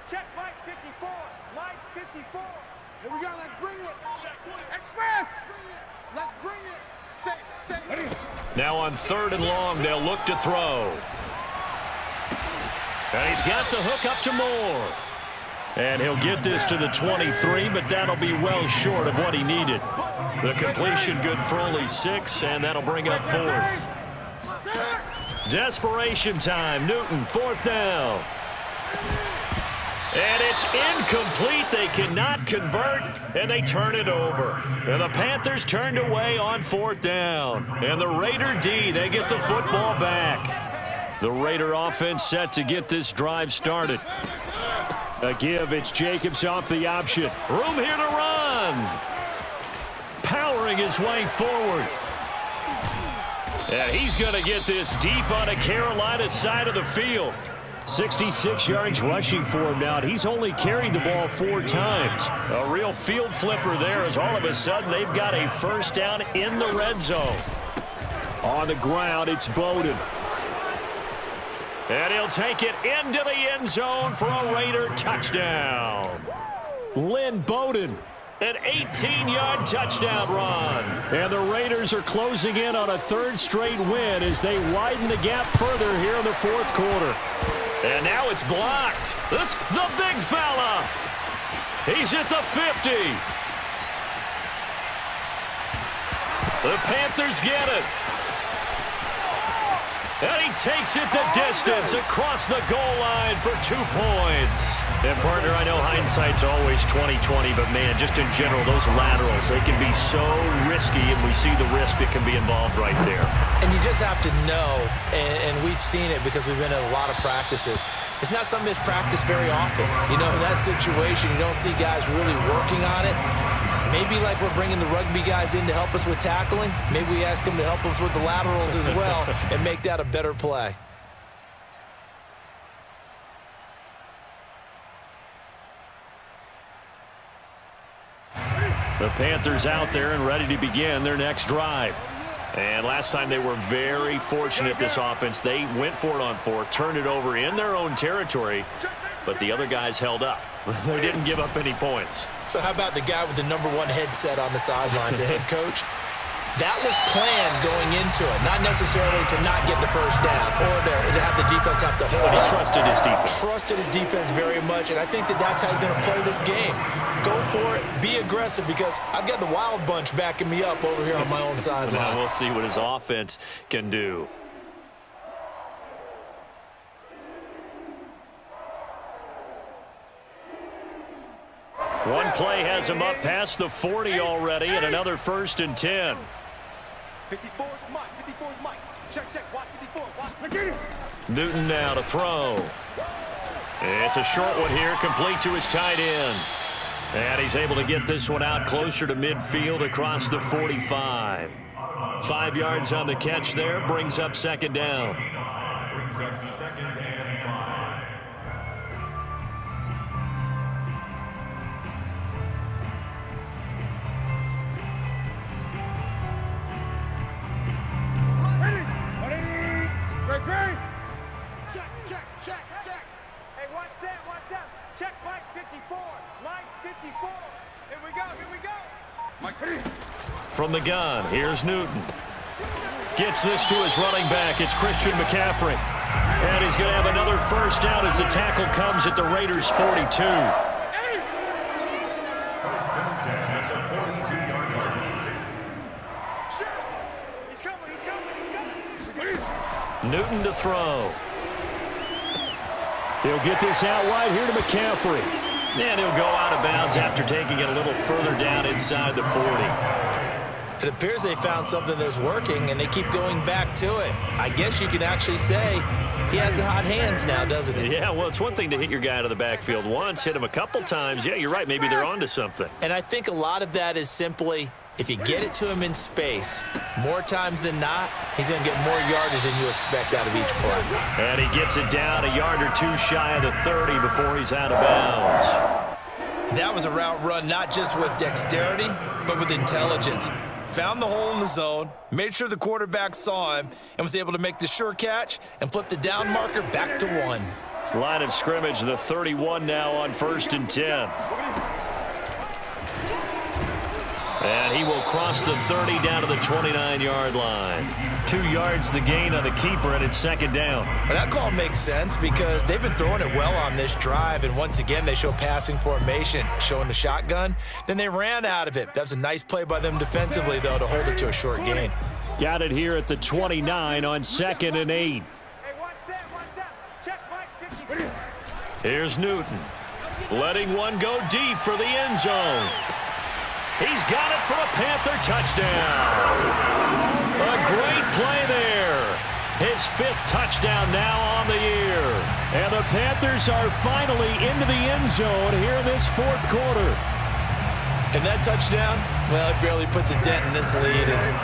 Check Mike 54. Mike 54. Here we go. Let's bring it. Express. Let's bring it. Say. Now on 3rd and long, they'll look to throw. And he's got the hook up to Moore. And he'll get this to the 23, but that'll be well short of what he needed. The completion good for only 6, and that'll bring up 4th. Desperation time. Newton, 4th down. And it's incomplete. They cannot convert, and they turn it over. And the Panthers turned away on 4th down. And the Raider D, they get the football back. The Raider offense set to get this drive started. A give, it's Jacobs off the option. Room here to run. Powering his way forward. And he's going to get this deep on a Carolina side of the field. 66 yards rushing for him now. He's only carried the ball 4 times. A real field flipper there as all of a sudden they've got a first down in the red zone. On the ground, it's Bowden. And he'll take it into the end zone for a Raider touchdown. Lynn Bowden, an 18-yard touchdown run. And the Raiders are closing in on a 3rd straight win as they widen the gap further here in the 4th quarter. And now it's blocked. The big fella. He's at the 50. The Panthers get it. And he takes it the distance across the goal line for 2 points. And, partner, I know hindsight's always 20/20, but, man, just in general, those laterals, they can be so risky, and we see the risk that can be involved right there. And you just have to know, and we've seen it because we've been at a lot of practices, it's not something that's practiced very often. In that situation, you don't see guys really working on it. Maybe like we're bringing the rugby guys in to help us with tackling, maybe we ask them to help us with the laterals as well and make that a better play. The Panthers out there and ready to begin their next drive. And last time they were very fortunate, this offense. They went for it on 4, turned it over in their own territory, but the other guys held up. They didn't give up any points. So how about the guy with the number 1 headset on the sidelines, the head coach? That was planned going into it, not necessarily to not get the first down or to have the defense have to hold He up. trusted his defense. Trusted his defense very much, and I think that's how he's going to play this game. Go for it, be aggressive, because I've got the wild bunch backing me up over here on my own sideline. Now we'll see what his offense can do. One play has him up past the 40 already, and another 1st and 10. 54 is Mike. 54 is Mike. Check. Watch 54. Watch. Newton now to throw. It's a short one here, complete to his tight end. And he's able to get this one out closer to midfield across the 45. 5 yards on the catch there, brings up 2nd down. Brings up 2nd and 5. Great. Check. Hey, watch that. Check Mike 54. Mike 54. Here we go. From the gun, here's Newton. Gets this to his running back. It's Christian McCaffrey. And he's going to have another first down as the tackle comes at the Raiders' 42. First and 10 at the 42-yard line. He's coming. Newton to throw. He'll get this out wide here to McCaffrey. And he'll go out of bounds after taking it a little further down inside the 40. It appears they found something that's working, and they keep going back to it. I guess you can actually say he has the hot hands now, doesn't he? Yeah, well, it's one thing to hit your guy out of the backfield once, hit him a couple times. Yeah, you're right. Maybe they're onto something. And I think a lot of that is simply if you get it to him in space, more times than not, he's going to get more yardage than you expect out of each play. And he gets it down a yard or two shy of the 30 before he's out of bounds. That was a route run not just with dexterity, but with intelligence. Found the hole in the zone, made sure the quarterback saw him, and was able to make the sure catch and flip the down marker back to 1. Line of scrimmage, the 31 now on 1st and 10. And he will cross the 30 down to the 29-yard line. 2 yards the gain on the keeper, and it's 2nd down. But that call makes sense because they've been throwing it well on this drive, and once again they show passing formation, showing the shotgun. Then they ran out of it. That was a nice play by them defensively, though, to hold it to a short gain. Got it here at the 29 on 2nd and 8. Hey, one set. Check, Mike. 50. Here's Newton. Letting one go deep for the end zone. He's got it for a Panther touchdown. A great play there. His 5th touchdown now on the year. And the Panthers are finally into the end zone here in this 4th quarter. And that touchdown, well, it barely puts a dent in this lead. And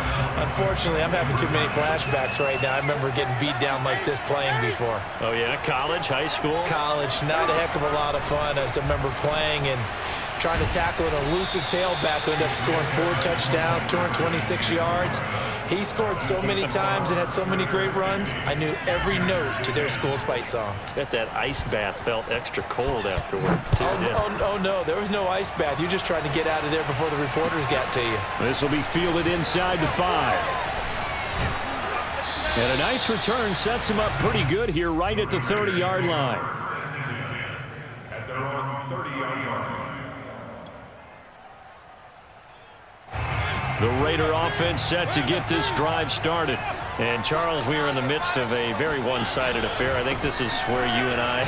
unfortunately, I'm having too many flashbacks right now. I remember getting beat down like this playing before. Oh, yeah? College, high school? College, not a heck of a lot of fun. I just remember playing and trying to tackle an elusive tailback who ended up scoring 4 touchdowns, 226 yards. He scored so many times and had so many great runs, I knew every note to their school's fight song. Bet that ice bath felt extra cold afterwards, too. Oh, no, there was no ice bath. You're just trying to get out of there before the reporters got to you. This will be fielded inside the 5. And a nice return sets him up pretty good here right at the 30-yard line. At their own 30-yard line. The Raider offense set to get this drive started. And, Charles, we are in the midst of a very one-sided affair. I think this is where you and I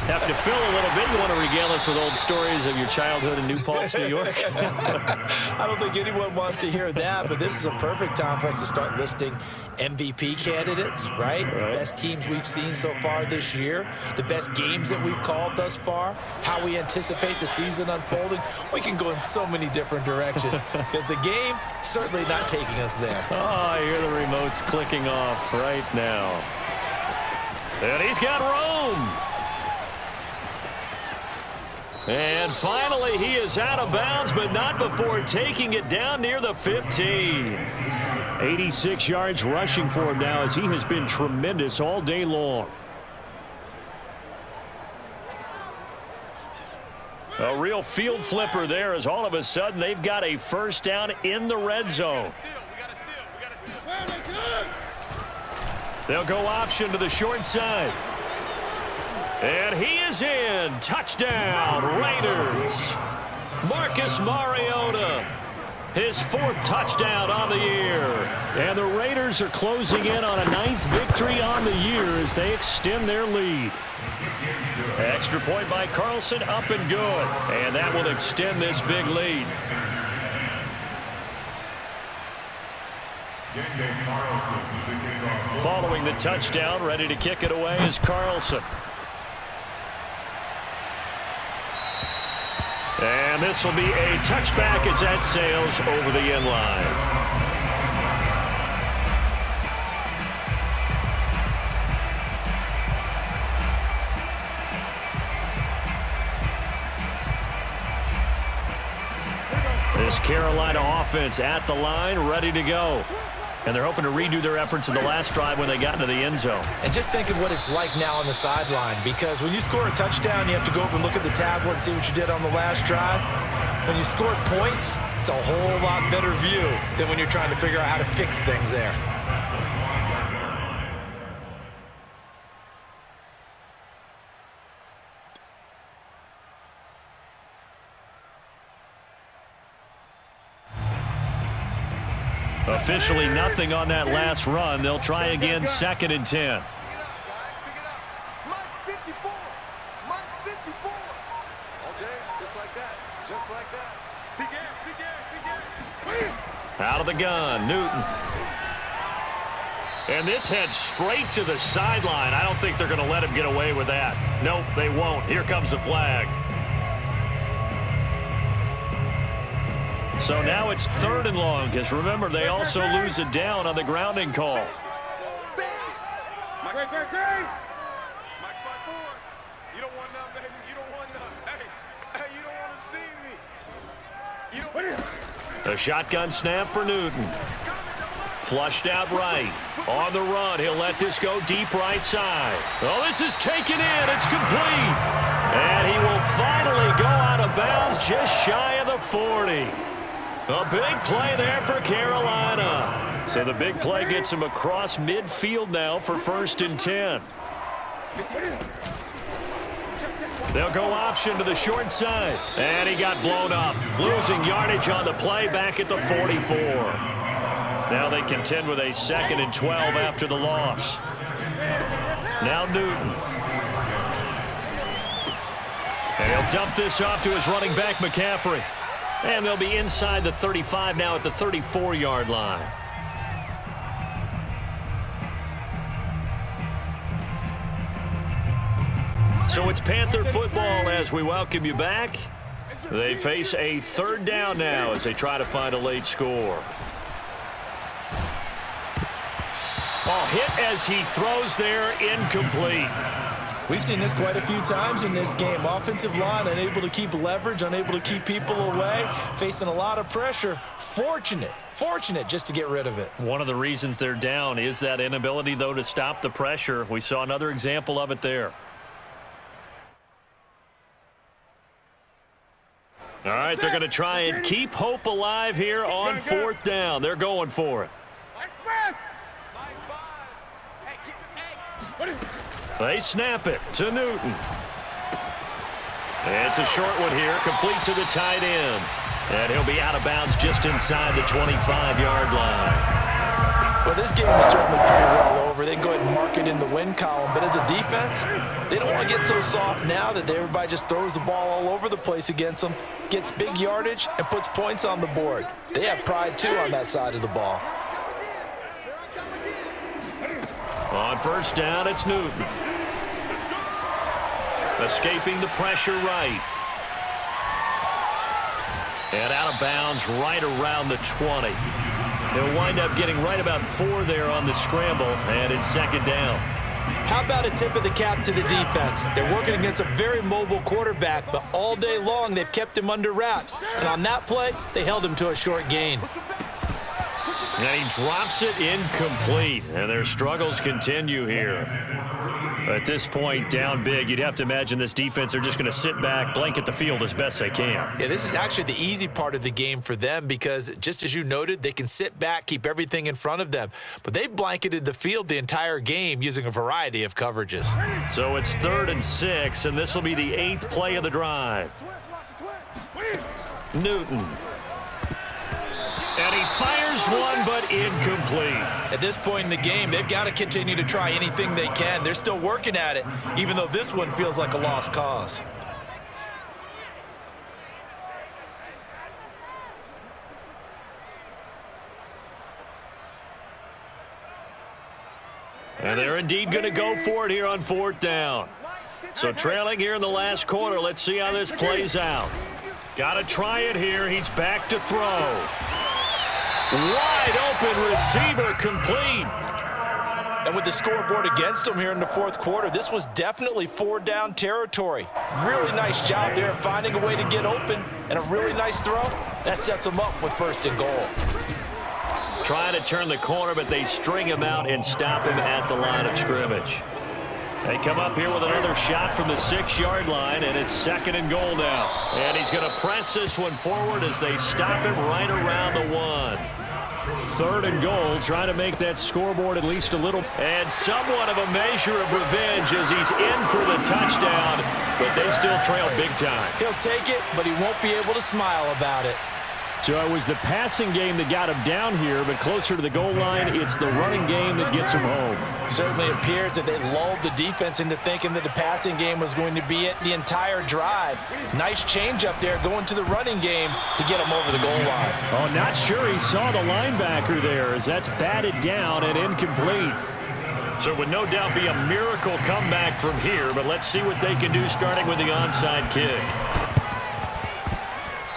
have to fill a little bit. You want to regale us with old stories of your childhood in New Paltz, New York? I don't think anyone wants to hear that, but this is a perfect time for us to start listing MVP candidates, right? Best teams we've seen so far this year, the best games that we've called thus far, how we anticipate the season unfolding. We can go in so many different directions because the game certainly not taking us there. Oh, I hear the remotes clicking off right now. And he's got room. And finally, he is out of bounds, but not before taking it down near the 15. 86 yards rushing for him now as he has been tremendous all day long. A real field flipper there as all of a sudden they've got a first down in the red zone. They'll go option to the short side. And he is in. Touchdown, Raiders. Marcus Mariota, his 4th touchdown on the year. And the Raiders are closing in on a 9th victory on the year as they extend their lead. Extra point by Carlson, up and good. And that will extend this big lead. Following the touchdown, ready to kick it away is Carlson. And this will be a touchback as that sails over the end line. This Carolina offense at the line, ready to go. And they're hoping to redo their efforts in the last drive when they got into the end zone. And just think of what it's like now on the sideline, because when you score a touchdown, you have to go over and look at the tablet and see what you did on the last drive. When you scored points, It's a whole lot better view than when you're trying to figure out how to fix things there. Officially nothing on that last run. They'll try again, 2nd and 10. Mike 54. Mike 54. All day, just like that. Just like that. Begin. Out of the gun, Newton. And this heads straight to the sideline. I don't think they're going to let him get away with that. Nope, they won't. Here comes the flag. So now it's 3rd and long, because remember, they also lose it down on the grounding call. Mike, Mike's 5'4". You don't want none, baby. You don't want none. Hey, you don't want to see me. You don't want A shotgun snap for Newton. Flushed out right. On the run, he'll let this go deep right side. Oh, this is taken in. It's complete. And he will finally go out of bounds just shy of the 40. A big play there for Carolina. So the big play gets him across midfield now for 1st and 10. They'll go option to the short side. And he got blown up. Losing yardage on the play back at the 44. Now they contend with a 2nd and 12 after the loss. Now Newton. And he'll dump this off to his running back, McCaffrey. And they'll be inside the 35 now at the 34-yard line. So it's Panther football as we welcome you back. They face a 3rd down now as they try to find a late score. Oh, hit as he throws there, incomplete. We've seen this quite a few times in this game. Offensive line unable to keep leverage, unable to keep people away, facing a lot of pressure. Fortunate just to get rid of it. One of the reasons they're down is that inability, though, to stop the pressure. We saw another example of it there. All right, they're going to try and keep hope alive here on 4th down. They're going for it. They snap it to Newton. It's a short one here, complete to the tight end. And he'll be out of bounds just inside the 25-yard line. Well, this game is certainly pretty well over. They can go ahead and mark it in the win column. But as a defense, they don't want to get so soft now that everybody just throws the ball all over the place against them, gets big yardage, and puts points on the board. They have pride, too, on that side of the ball. On 1st down, it's Newton. Escaping the pressure right. And out of bounds right around the 20. He'll wind up getting right about 4 there on the scramble, and it's 2nd down. How about a tip of the cap to the defense? They're working against a very mobile quarterback, but all day long they've kept him under wraps. And on that play, they held him to a short gain. And he drops it incomplete, and their struggles continue here. At this point, down big, you'd have to imagine this defense, they're just going to sit back, blanket the field as best they can. Yeah, this is actually the easy part of the game for them because, just as you noted, they can sit back, keep everything in front of them. But they've blanketed the field the entire game using a variety of coverages. So it's 3rd and 6, and this will be the 8th play of the drive. Newton. And he fires one, but incomplete. At this point in the game, they've got to continue to try anything they can. They're still working at it, even though this one feels like a lost cause. And they're indeed going to go for it here on 4th down. So trailing here in the last quarter, let's see how this plays out. Got to try it here. He's back to throw. Wide open receiver, complete. And with the scoreboard against them here in the 4th quarter, this was definitely 4-down territory. Really nice job there finding a way to get open, and a really nice throw. That sets them up with 1st and goal. Trying to turn the corner, but they string him out and stop him at the line of scrimmage. They come up here with another shot from the 6-yard line, and it's 2nd and goal now. And he's going to press this one forward as they stop him right around the 1. 3rd and goal, trying to make that scoreboard at least a little. And somewhat of a measure of revenge as he's in for the touchdown, but they still trail big time. He'll take it, but he won't be able to smile about it. So it was the passing game that got him down here, but closer to the goal line, it's the running game that gets him home. Certainly appears that they lulled the defense into thinking that the passing game was going to be it the entire drive. Nice change up there going to the running game to get him over the goal line. Oh, not sure he saw the linebacker there as that's batted down and incomplete. So it would no doubt be a miracle comeback from here, but let's see what they can do starting with the onside kick.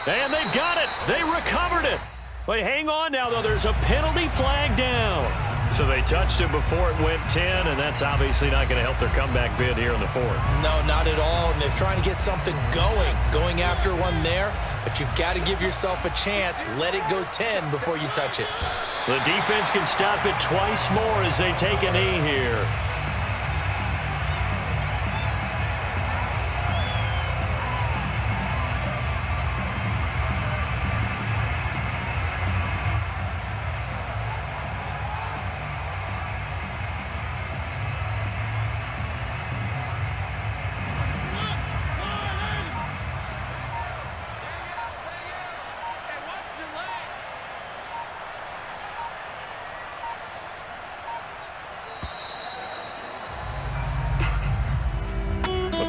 And they've got it. They recovered it. But hang on now, though. There's a penalty flag down. So they touched it before it went 10, and that's obviously not going to help their comeback bid here in the 4th. No, not at all. And they're trying to get something going after one there. But you've got to give yourself a chance. Let it go 10 before you touch it. The defense can stop it twice more as they take a knee here.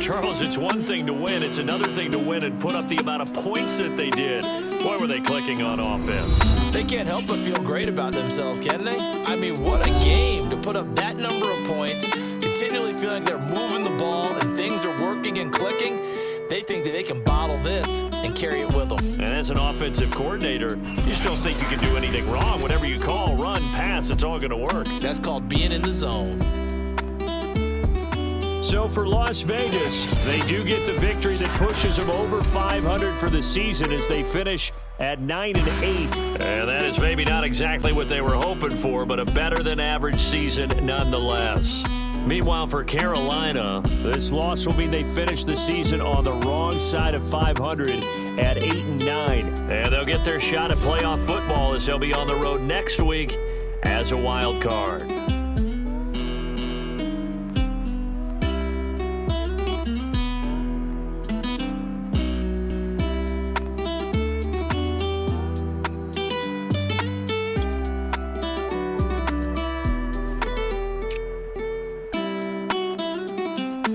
Charles, it's one thing to win. It's another thing to win and put up the amount of points that they did. Boy, were they clicking on offense. They can't help but feel great about themselves, can they? I mean, what a game to put up that number of points, continually feeling they're moving the ball and things are working and clicking. They think that they can bottle this and carry it with them. And as an offensive coordinator, you just don't think you can do anything wrong. Whatever you call, run, pass, it's all going to work. That's called being in the zone. So for Las Vegas, they do get the victory that pushes them over 500 for the season as they finish at 9-8. And that is maybe not exactly what they were hoping for, but a better than average season nonetheless. Meanwhile, for Carolina, this loss will mean they finish the season on the wrong side of 500 at 8-9. And they'll get their shot at playoff football as they'll be on the road next week as a wild card.